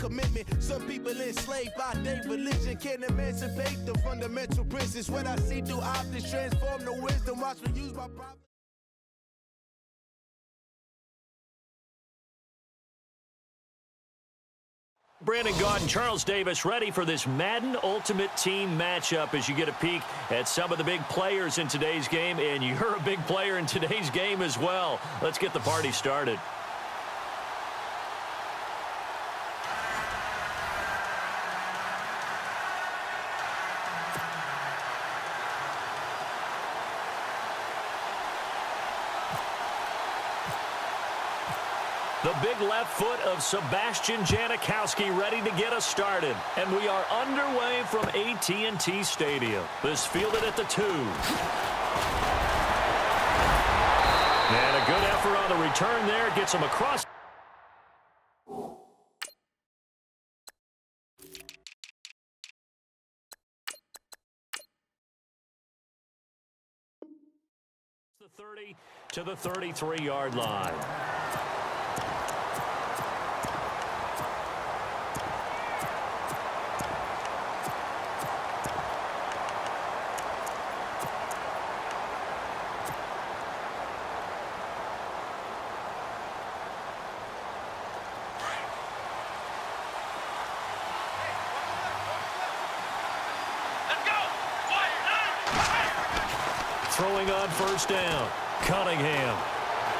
commitment. Some people enslaved by their religion can't emancipate them from the mental prisons. What I see through optics transform the wisdom. Watch me use my private. Brandon Gaudin and Charles Davis ready for this Madden Ultimate Team matchup as you get a peek at some of the big players in today's game, and you're a big player in today's game as well. Let's get the party started. The big left foot of Sebastian Janikowski ready to get us started. And we are underway from AT&T Stadium. This fielded at the 2. And a good effort on the return there. Gets him across. The 30 to the 33-yard line. Throwing on first down, Cunningham.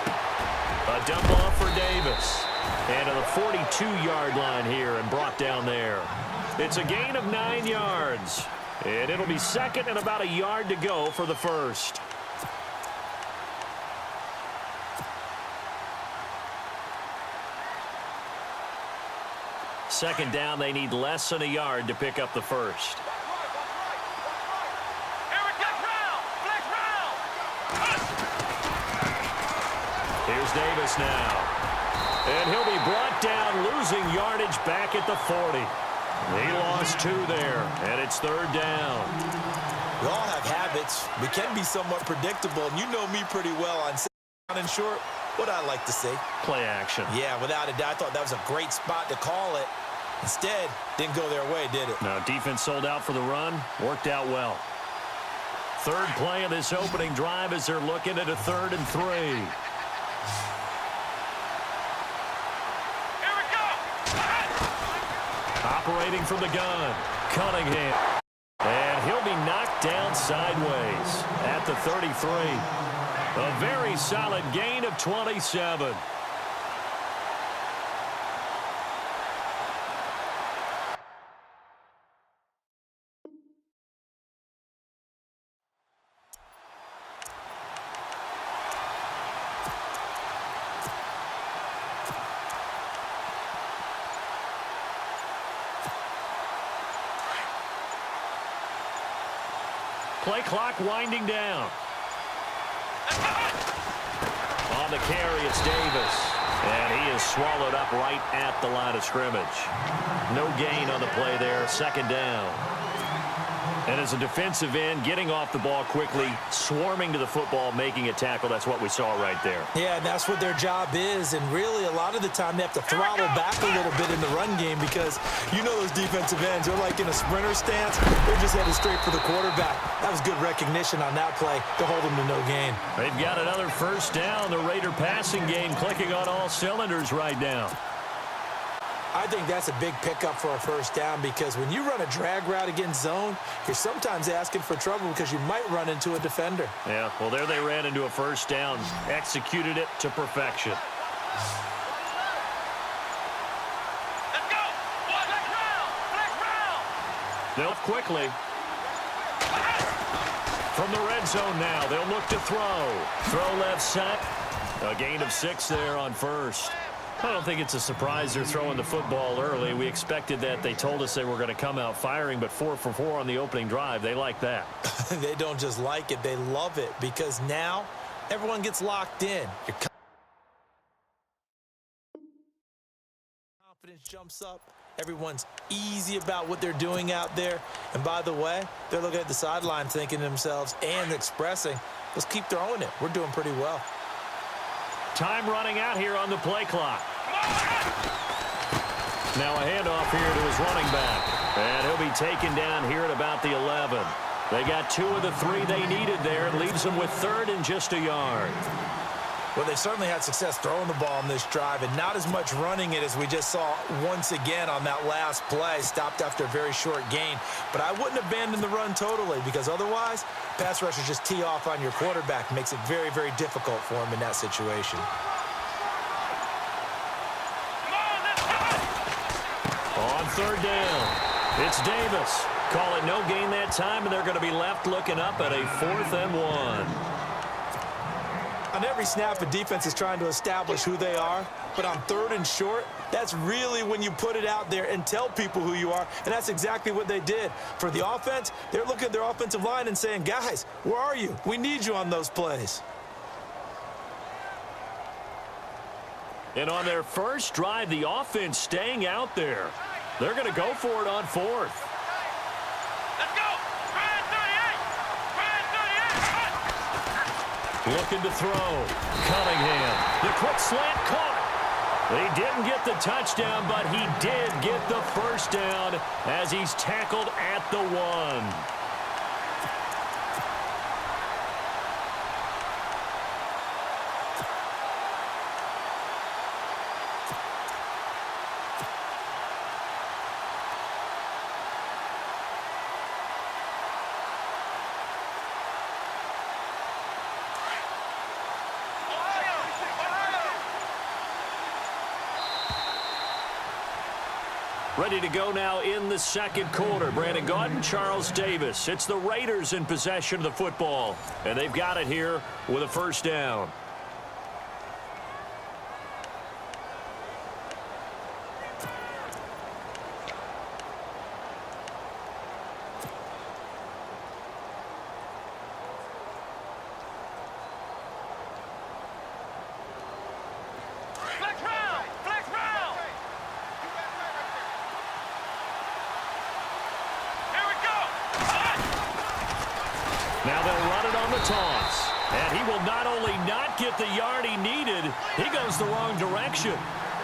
A dump off for Davis. And to the 42-yard line here and brought down there. It's a gain of 9 yards. And it'll be second and about a yard to go for the first. Second down, they need less than a yard to pick up the first. Here's Davis now. And he'll be brought down, losing yardage back at the 40. He lost 2 there, and it's third down. We all have habits. We can be somewhat predictable, and you know me pretty well on down and short. What I like to say. Play action. Yeah, without a doubt, I thought that was a great spot to call it. Instead, didn't go their way, did it? No, defense sold out for the run. Worked out well. Third play of this opening drive as they're looking at a 3rd and 3. Operating from the gun, Cunningham. And he'll be knocked down sideways at the 33. A very solid gain of 27. Play clock winding down. On the carry, it's Davis. And he is swallowed up right at the line of scrimmage. No gain on the play there. Second down. And as a defensive end, getting off the ball quickly, swarming to the football, making a tackle. That's what we saw right there. Yeah, and that's what their job is. And really, a lot of the time, they have to throttle back a little bit in the run game because you know those defensive ends, they're like in a sprinter stance. They're just headed straight for the quarterback. That was good recognition on that play to hold them to no gain. They've got another first down. The Raider passing game clicking on all cylinders right now. I think that's a big pickup for a first down because when you run a drag route against zone, you're sometimes asking for trouble because you might run into a defender. Yeah, well, there they ran into a first down, executed it to perfection. Let's go! Flex round! They'll quickly. From the red zone now, they'll look to throw. Throw left side. A gain of 6 there on first. I don't think it's a surprise they're throwing the football early. We expected that. They told us they were going to come out firing, but 4 for 4 on the opening drive. They like that. They don't just like it. They love it because now everyone gets locked in. Your confidence jumps up. Everyone's easy about what they're doing out there. And by the way, they're looking at the sideline thinking to themselves and expressing, let's keep throwing it. We're doing pretty well. Time running out here on the play clock. Now a handoff here to his running back. And he'll be taken down here at about the 11. They got 2 of the 3 they needed there. It leaves them with 3rd and just a yard. Well, they certainly had success throwing the ball on this drive and not as much running it as we just saw once again on that last play. Stopped after a very short gain. But I wouldn't abandon the run totally because otherwise, pass rushers just tee off on your quarterback. Makes it very, very difficult for him in that situation. On 3rd down, it's Davis. Call it no gain that time, and they're going to be left looking up at a 4th and 1. On every snap, a defense is trying to establish who they are, but on 3rd and short, that's really when you put it out there and tell people who you are, and that's exactly what they did. For the offense, they're looking at their offensive line and saying, guys, where are you? We need you on those plays. And on their first drive, the offense staying out there. They're going to go for it on 4th. Let's go! Ryan 38! Ryan 38! Looking to throw. Cunningham. The quick slant caught. He didn't get the touchdown, but he did get the first down as he's tackled at the 1. Ready to go now in the 2nd quarter. Brandon Gaudin, Charles Davis. It's the Raiders in possession of the football, and they've got it here with a 1st down. Flex round! Flex round! Here we go! Now they'll run it on the toss. And he will not only not get the yard he needed, he goes the wrong direction.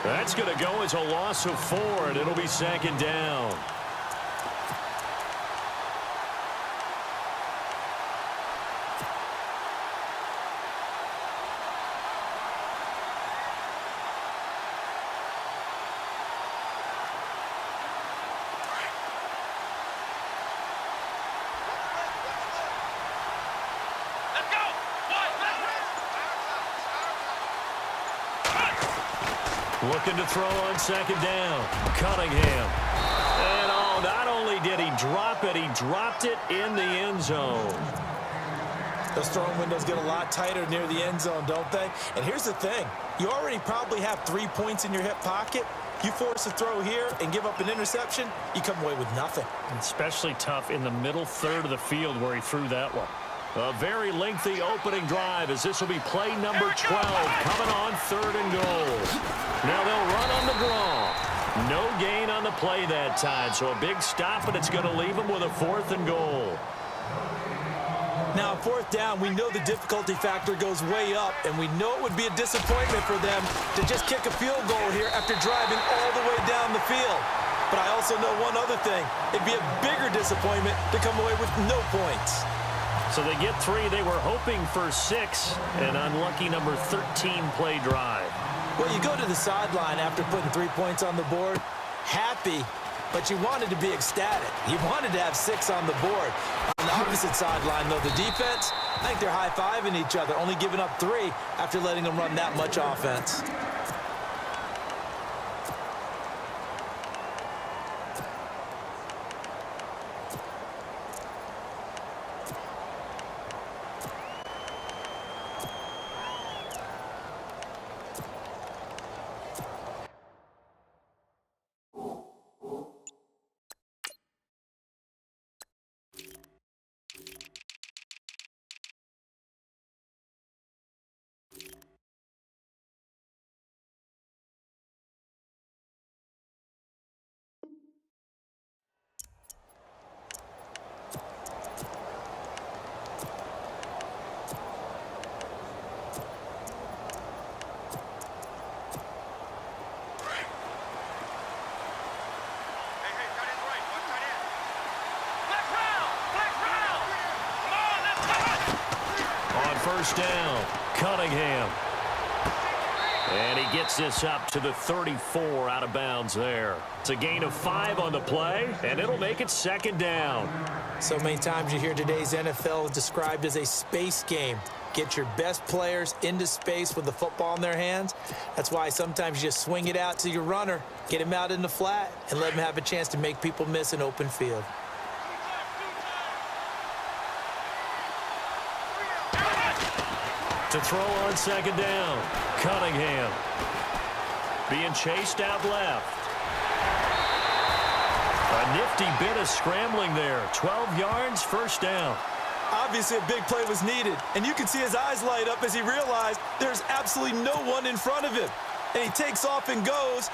That's going to go as a loss of 4, and it'll be 2nd down. Looking to throw on 2nd down. Cunningham. And not only did he drop it, he dropped it in the end zone. Those throwing windows get a lot tighter near the end zone, don't they? And here's the thing. You already probably have 3 points in your hip pocket. You force a throw here and give up an interception, you come away with nothing. Especially tough in the middle 3rd of the field where he threw that one. A very lengthy opening drive as this will be play number 12 coming on 3rd and goal. Now they'll run on the draw. No gain on the play that time, so a big stop, and it's going to leave them with a 4th and goal. Now, 4th down, we know the difficulty factor goes way up, and we know it would be a disappointment for them to just kick a field goal here after driving all the way down the field. But I also know one other thing. It'd be a bigger disappointment to come away with no points. So they get 3. They were hoping for 6. An unlucky number 13 play drive. Well, you go to the sideline after putting 3 points on the board, happy, but you wanted to be ecstatic. You wanted to have 6 on the board. On the opposite sideline, though, the defense, I think they're high-fiving each other, only giving up 3 after letting them run that much offense. first down. Cunningham. And he gets this up to the 34 out of bounds there. It's a gain of 5 on the play, and it'll make it second down. So many times you hear today's NFL described as a space game. Get your best players into space with the football in their hands. That's why sometimes you just swing it out to your runner, get him out in the flat, and let him have a chance to make people miss an open field. To throw on second down, Cunningham. Being chased out left. A nifty bit of scrambling there. 12 yards, first down. Obviously, a big play was needed, and you can see his eyes light up as he realized there's absolutely no one in front of him. And he takes off and goes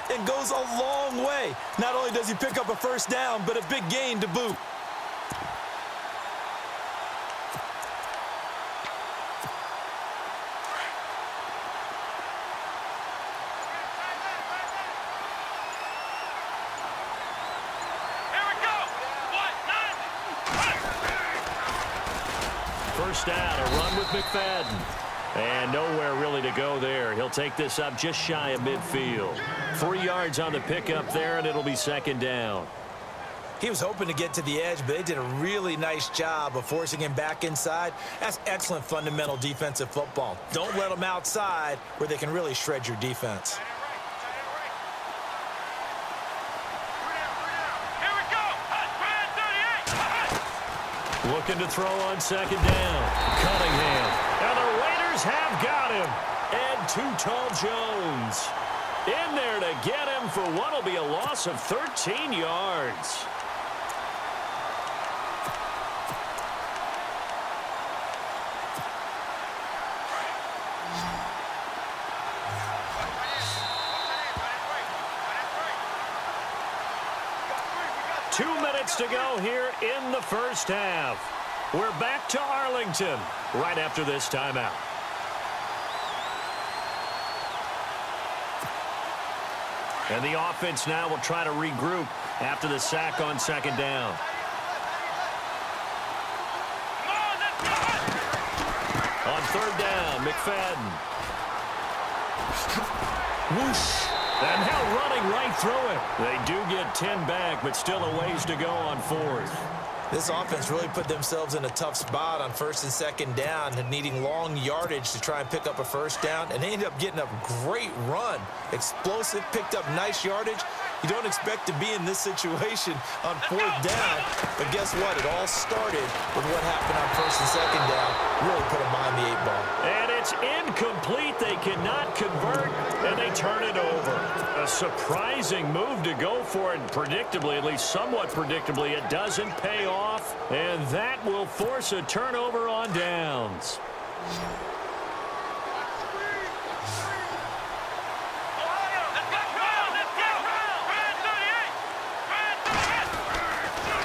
a long way. Not only does he pick up a first down, but a big gain to boot. First down, a run with McFadden. And nowhere really to go there. He'll take this up just shy of midfield. 3 yards on the pickup there, and it'll be second down. He was hoping to get to the edge, but they did a really nice job of forcing him back inside. That's excellent fundamental defensive football. Don't let them outside where they can really shred your defense. Looking to throw on second down. Cunningham. And the Raiders have got him. And Too Tall Jones in there to get him for what will be a loss of 13 yards. To go here in the first half. We're back to Arlington right after this timeout. And the offense now will try to regroup after the sack on second down. On third down, McFadden. Whoosh. And now running right through it. They do get 10 back, but still a ways to go on fourth. This offense really put themselves in a tough spot on first and second down and needing long yardage to try and pick up a first down. And they ended up getting a great run. Explosive, picked up nice yardage. You don't expect to be in this situation on fourth down. But guess what? It all started with what happened on first and second down. Really put them behind the 8 ball. And it's incomplete. They cannot convert, and they turn it over. A surprising move to go for it. Predictably, at least somewhat predictably, it doesn't pay off. And that will force a turnover on downs.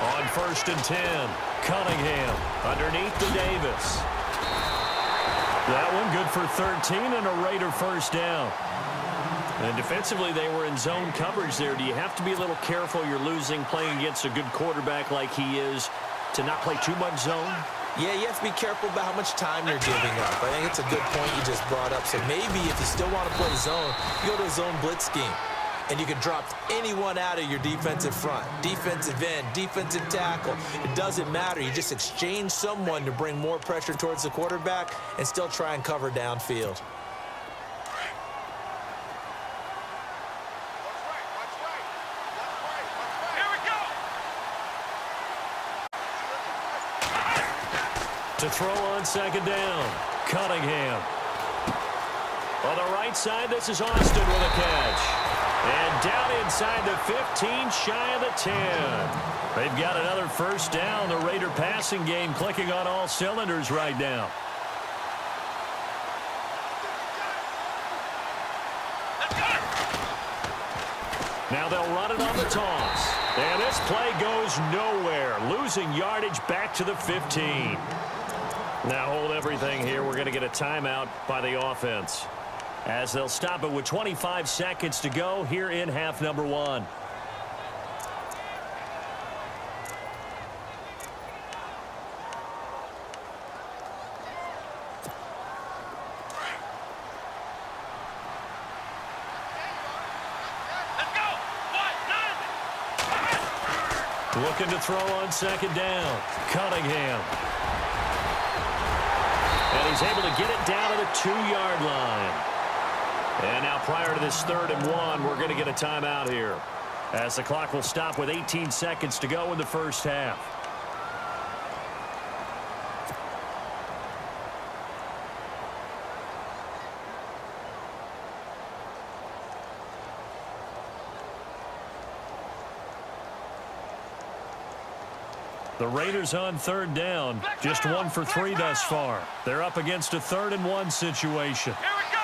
On first and 10, Cunningham underneath to Davis. That one good for 13 and a Raider first down. And defensively, they were in zone coverage there. Do you have to be a little careful? You're losing playing against a good quarterback like he is to not play too much zone? Yeah, you have to be careful about how much time you're giving up. I think it's a good point you just brought up. So maybe if you still want to play zone, you go to a zone blitz scheme. And you can drop anyone out of your defensive front. Defensive end, defensive tackle. It doesn't matter. You just exchange someone to bring more pressure towards the quarterback and still try and cover downfield. To throw on second down, Cunningham. On the right side, this is Austin with a catch. And down inside the 15, shy of the 10. They've got another first down. The Raider passing game clicking on all cylinders right now. Now they'll run it on the toss. And this play goes nowhere. Losing yardage back to the 15. Now hold everything here. We're going to get a timeout by the offense, as they'll stop it with 25 seconds to go here in half number 1. Looking to throw on second down. Cunningham. And he's able to get it down to the 2-yard line. And now prior to this 3rd and 1, we're going to get a timeout here, as the clock will stop with 18 seconds to go in the first half. The Raiders on 3rd down, just 1 for 3 thus far. They're up against a 3rd and 1 situation. Here we go.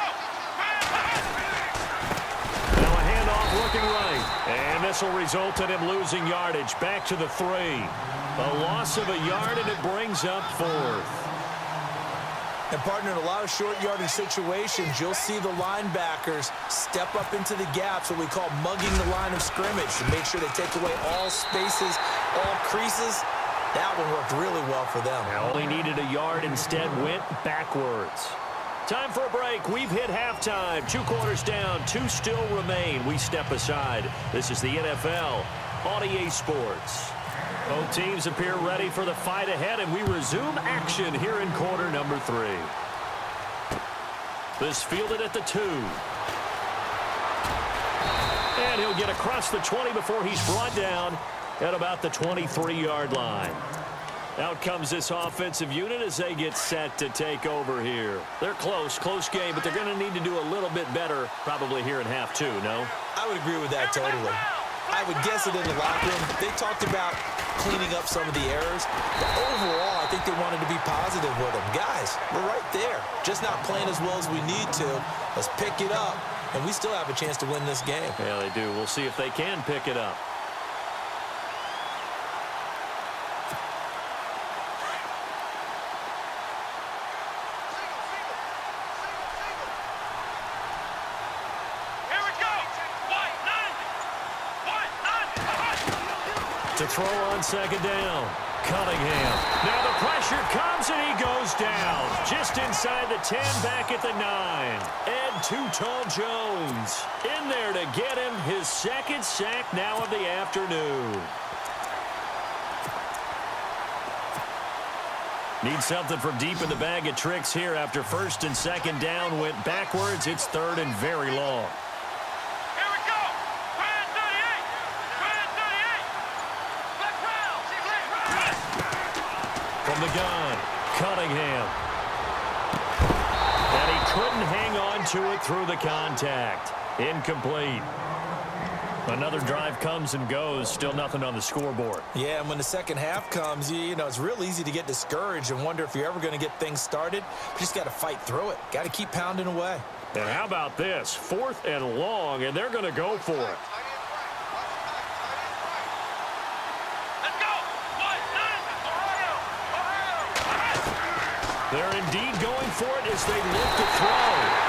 Now a handoff looking right. And this will result in him losing yardage back to the 3. A loss of a yard, and it brings up 4th. And, partner, in a lot of short yardage situations, you'll see the linebackers step up into the gaps, what we call mugging the line of scrimmage, to make sure they take away all spaces, all creases. That one worked really well for them. Only needed a yard, instead went backwards. Time for a break. We've hit halftime. 2 quarters down, 2 still remain. We step aside. This is the NFL on EA Sports. Both teams appear ready for the fight ahead, and we resume action here in quarter number 3. This fielded at the 2. And he'll get across the 20 before he's brought down at about the 23-yard line. Out comes this offensive unit as they get set to take over here. They're close game, but they're going to need to do a little bit better probably here in half 2, no? I would agree with that totally. I would guess it in the locker room. They talked about cleaning up some of the errors. But overall, I think they wanted to be positive with them. Guys, we're right there. Just not playing as well as we need to. Let's pick it up, and we still have a chance to win this game. Yeah, they do. We'll see if they can pick it up. To throw on second down. Cunningham. Now the pressure comes, and he goes down. Just inside the 10, back at the 9. Ed Too-Tall Jones in there to get him his 2nd sack now of the afternoon. Need something from deep in the bag of tricks here after 1st and 2nd down went backwards. It's 3rd and very long. From the gun, Cunningham. And he couldn't hang on to it through the contact. Incomplete. Another drive comes and goes. Still nothing on the scoreboard. Yeah, and when the second half comes, you know, it's real easy to get discouraged and wonder if you're ever going to get things started. You just got to fight through it. Got to keep pounding away. And how about this? 4th and long, and they're going to go for it. They're indeed going for it as they look to throw.